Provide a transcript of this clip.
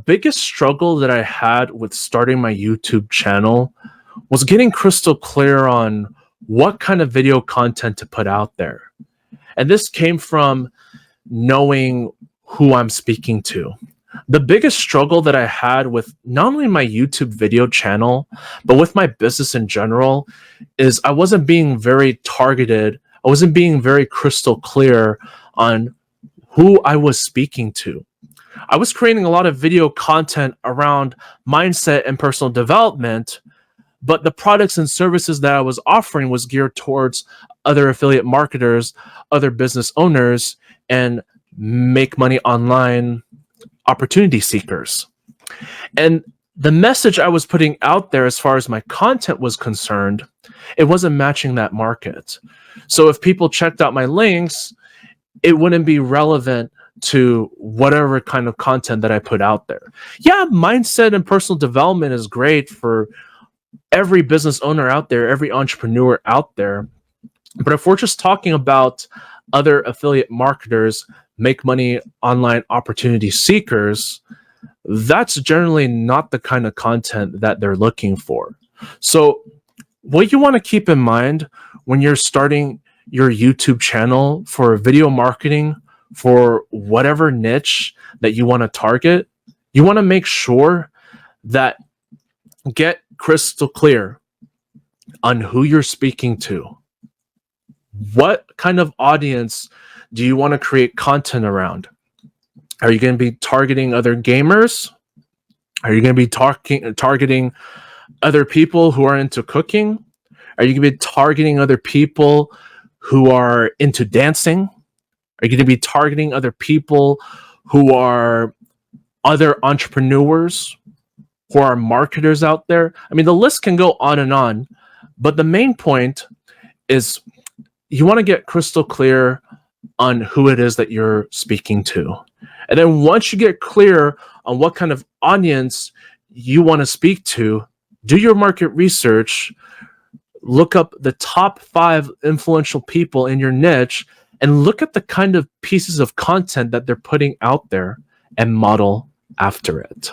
biggest struggle that I had with starting my YouTube channel was getting crystal clear on what kind of video content to put out there. And this came from knowing who I'm speaking to. The biggest struggle that I had with not only my YouTube video channel, but with my business in general, is I wasn't being very targeted. I wasn't being very crystal clear on who I was speaking to. I was creating a lot of video content around mindset and personal development, but the products and services that I was offering was geared towards other affiliate marketers, other business owners, and make money online opportunity seekers. And the message I was putting out there as far as my content was concerned, it wasn't matching that market. So if people checked out my links, it wouldn't be relevant to whatever kind of content that I put out there. Yeah, mindset and personal development is great for every business owner out there, every entrepreneur out there. But if we're just talking about other affiliate marketers, make money online opportunity seekers, that's generally not the kind of content that they're looking for. So what you want to keep in mind when you're starting your YouTube channel for video marketing, for whatever niche that you want to target, you want to make sure that get crystal clear on who you're speaking to. What kind of audience do you want to create content around? Are you going to be targeting other gamers? Are you going to be targeting other people who are into cooking? Are you going to be targeting other people who are into dancing? Are you going to be targeting other people who are other entrepreneurs, who are marketers out there? I mean, the list can go on, but the main point is you want to get crystal clear on who it is that you're speaking to. And then once you get clear on what kind of audience you want to speak to, do your market research, look up the top 5 influential people in your niche, and look at the kind of pieces of content that they're putting out there and model after it.